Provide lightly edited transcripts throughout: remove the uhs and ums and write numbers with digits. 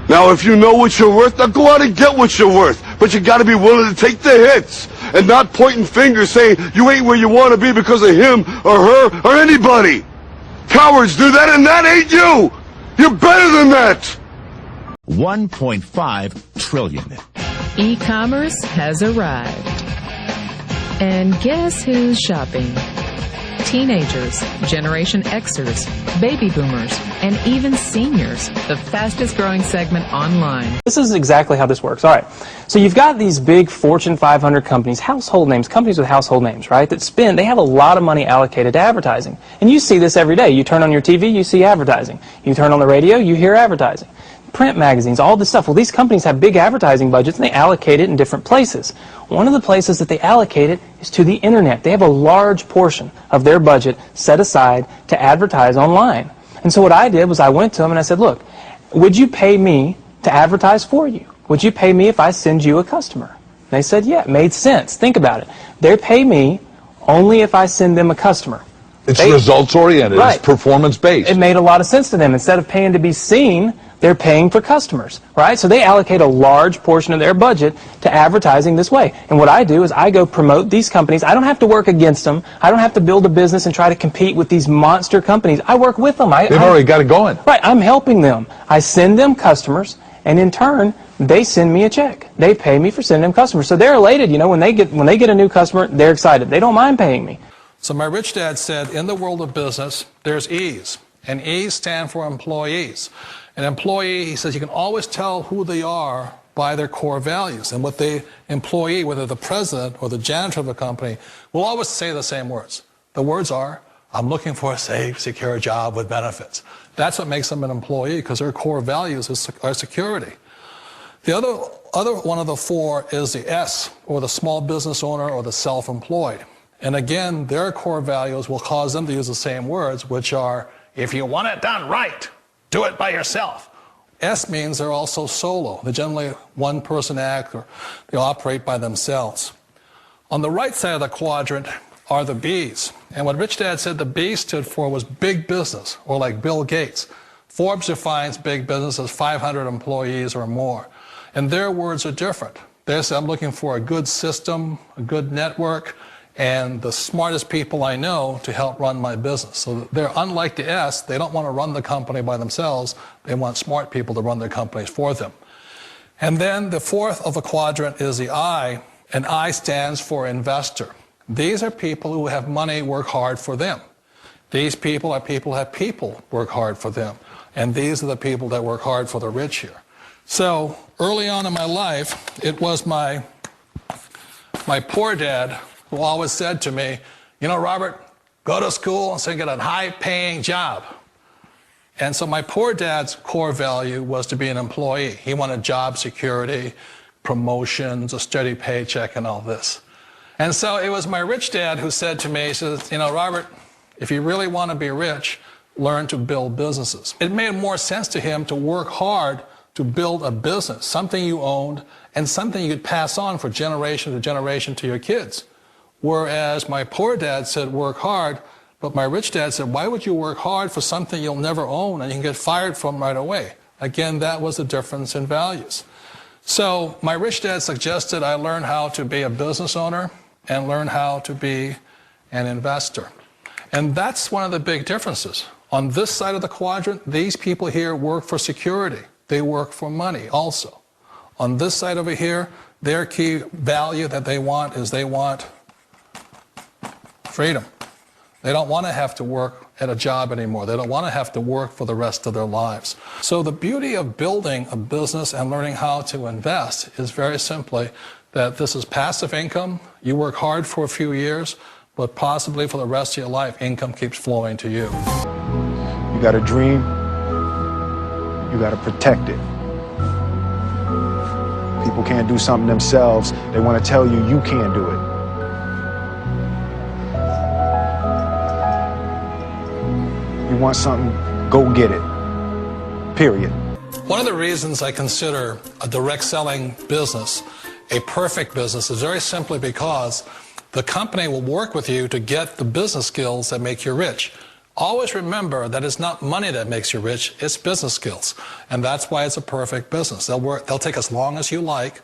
Now, if you know what you're worth, now go out and get what you're worth. But you got to be willing to take the hits and not pointing fingers saying you ain't where you want to be because of him or her or anybody. Cowards do that, and that ain't you. You're better than that. 1.5 trillion. E-commerce has arrived. And guess who's shopping? Teenagers, Generation Xers, baby boomers, and even seniors, the fastest growing segment online. This is exactly how this works. All right. So you've got these big Fortune 500 companies, household names, companies with household names, right, that they have a lot of money allocated to advertising. And you see this every day. You turn on your TV, you see advertising. You turn on the radio, you hear advertising. Print magazines, all this stuff. Well, these companies have big advertising budgets and they allocate it in different places. One of the places that they allocate it is to the internet. They have a large portion of their budget set aside to advertise online. And so what I did was I went to them and I said, look, would you pay me to advertise for you? Would you pay me if I send you a customer? And they said, yeah, it made sense. Think about it. They pay me only if I send them a customer. It's results-oriented. Right. It's performance-based. It made a lot of sense to them. Instead of paying to be seen, they're paying for customers, right? So they allocate a large portion of their budget to advertising this way. And what I do is I go promote these companies. I don't have to work against them. I don't have to build a business and try to compete with these monster companies. I work with them. They've already got it going. Right. I'm helping them. I send them customers, and in turn, they send me a check. They pay me for sending them customers. So they're elated. You know, when they get a new customer, they're excited. They don't mind paying me. So my rich dad said, in the world of business, there's E's. And E's stand for employees. An employee, he says, you can always tell who they are by their core values. And what the employee, whether the president or the janitor of a company, will always say the same words. The words are, I'm looking for a safe, secure job with benefits. That's what makes them an employee, because their core values are security. The other one of the four is the S, or the small business owner or the self-employed. And again, their core values will cause them to use the same words, which are, if you want it done right, do it by yourself. S means they're also solo. They're generally one-person act, or they operate by themselves. On the right side of the quadrant are the B's. And what Rich Dad said the B stood for was big business, or like Bill Gates. Forbes defines big business as 500 employees or more. And their words are different. They say, I'm looking for a good system, a good network, and the smartest people I know to help run my business. So they're unlike the S. They don't want to run the company by themselves. They want smart people to run their companies for them. And then the fourth of the quadrant is the I, and I stands for investor. These are people who have money work hard for them. These people are people who have people work hard for them. And these are the people that work hard for the rich here. So early on in my life, it was my poor dad who always said to me, you know, Robert, go to school and so get a high-paying job. And so my poor dad's core value was to be an employee. He wanted job security, promotions, a steady paycheck, and all this. And so it was my rich dad who said to me, he says, you know, Robert, if you really want to be rich, learn to build businesses. It made more sense to him to work hard to build a business, something you owned, and something you could pass on for generation to generation to your kids. Whereas my poor dad said, work hard, but my rich dad said, why would you work hard for something you'll never own and you can get fired from right away? Again, that was the difference in values. So my rich dad suggested I learn how to be a business owner and learn how to be an investor. And that's one of the big differences. On this side of the quadrant, these people here work for security. They work for money also. On this side over here, their key value that they want is they want freedom. They don't want to have to work at a job anymore. They don't want to have to work for the rest of their lives. So the beauty of building a business and learning how to invest is very simply that this is passive income. You work hard for a few years, but possibly for the rest of your life, income keeps flowing to you. You got a dream, you got to protect it. People can't do something themselves. They want to tell you you can't do it. You want something, go get it. Period. One of the reasons I consider a direct selling business a perfect business is very simply because the company will work with you to get the business skills that make you rich. Always remember that it's not money that makes you rich, it's business skills. And that's why it's a perfect business. They'll take as long as you like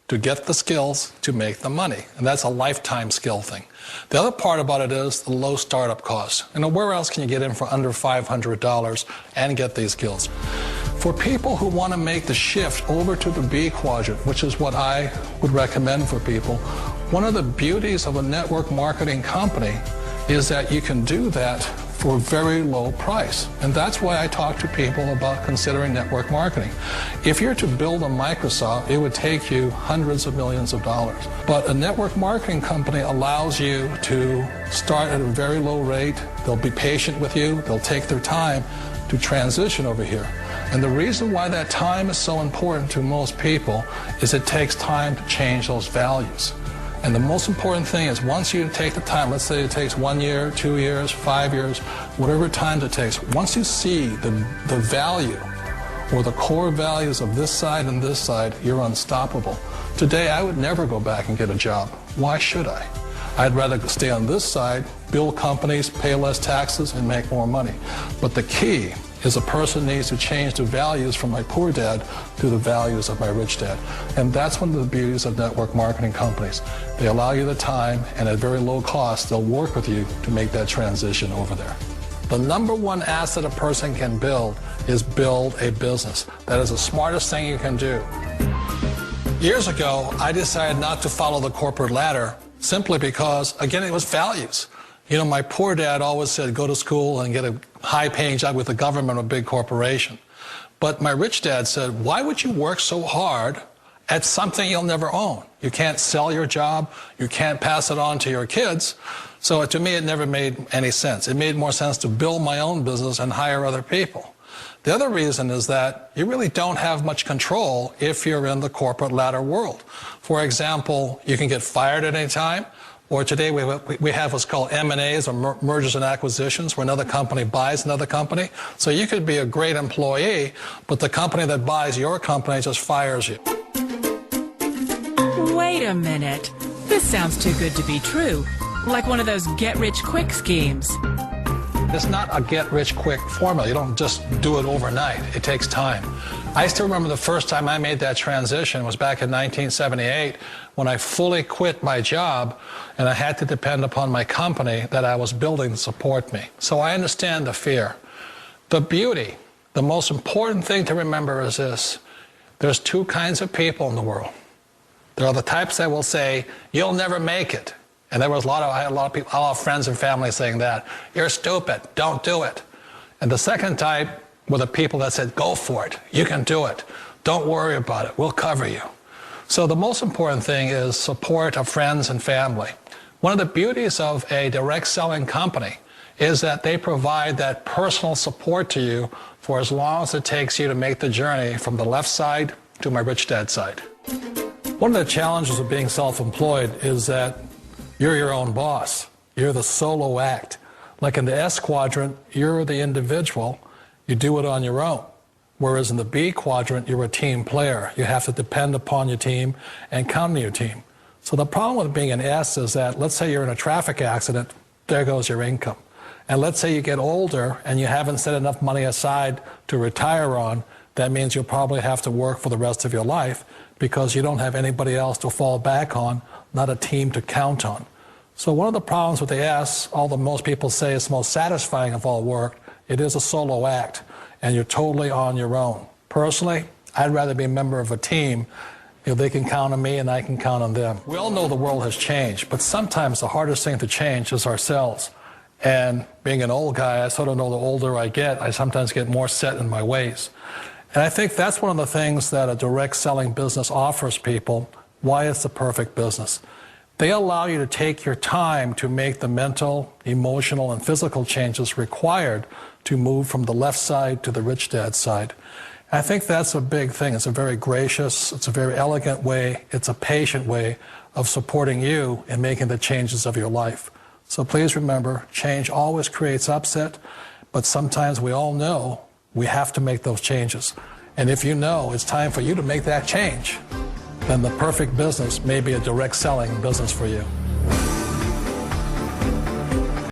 to get the skills to make the money. And that's a lifetime skill thing. The other part about it is the low startup cost. You know, where else can you get in for under $500 and get these skills? For people who want to make the shift over to the B quadrant, which is what I would recommend for people, one of the beauties of a network marketing company is that you can do that for a very low price. And that's why I talk to people about considering network marketing. If you're to build a Microsoft, it would take you hundreds of millions of dollars. But a network marketing company allows you to start at a very low rate. They'll be patient with you. They'll take their time to transition over here. And the reason why that time is so important to most people is it takes time to change those values. And the most important thing is once you take the time, let's say it takes 1 year, 2 years, 5 years, whatever time it takes, once you see the value or the core values of this side and this side, you're unstoppable. Today, I would never go back and get a job. Why should I? I'd rather stay on this side, build companies, pay less taxes, and make more money. But the key is a person needs to change the values from my poor dad to the values of my rich dad. And that's one of the beauties of network marketing companies. They allow you the time, and at very low cost, they'll work with you to make that transition over there. The number one asset a person can build is build a business. That is the smartest thing you can do. Years ago, I decided not to follow the corporate ladder simply because, again, it was values. You know, my poor dad always said, go to school and get a high-paying job with the government or a big corporation. But my rich dad said, why would you work so hard at something you'll never own? You can't sell your job. You can't pass it on to your kids. So to me, it never made any sense. It made more sense to build my own business and hire other people. The other reason is that you really don't have much control if you're in the corporate ladder world. For example, you can get fired at any time. Or today we have what's called M&As, or mergers and acquisitions, where another company buys another company. So you could be a great employee, but the company that buys your company just fires you. Wait a minute. This sounds too good to be true. Like one of those get-rich-quick schemes. It's not a get-rich-quick formula. You don't just do it overnight. It takes time. I still remember the first time I made that transition was back in 1978 when I fully quit my job and I had to depend upon my company that I was building to support me. So I understand the fear. The beauty, the most important thing to remember is this. There's two kinds of people in the world. There are the types that will say, you'll never make it. And I had a lot of people, a lot of friends and family saying that. You're stupid, don't do it. And the second type were the people that said, go for it, you can do it. Don't worry about it, we'll cover you. So the most important thing is support of friends and family. One of the beauties of a direct selling company is that they provide that personal support to you for as long as it takes you to make the journey from the left side to my rich dad side. One of the challenges of being self-employed is that you're your own boss. You're the solo act. Like in the S quadrant, you're the individual. You do it on your own. Whereas in the B quadrant, you're a team player. You have to depend upon your team and count on your team. So the problem with being an S is that, let's say you're in a traffic accident, there goes your income. And let's say you get older and you haven't set enough money aside to retire on, that means you'll probably have to work for the rest of your life because you don't have anybody else to fall back on, not a team to count on. So one of the problems with the S, although most people say it's the most satisfying of all work, it is a solo act, and you're totally on your own. Personally, I'd rather be a member of a team. You know, they can count on me and I can count on them. We all know the world has changed, but sometimes the hardest thing to change is ourselves. And being an old guy, I sort of know the older I get, I sometimes get more set in my ways. And I think that's one of the things that a direct selling business offers people, why it's the perfect business. They allow you to take your time to make the mental, emotional, and physical changes required to move from the left side to the rich dad side. I think that's a big thing. It's a very gracious, it's a very elegant way, it's a patient way of supporting you in making the changes of your life. So please remember, change always creates upset, but sometimes we all know we have to make those changes. And if you know it's time for you to make that change, then the perfect business may be a direct selling business for you.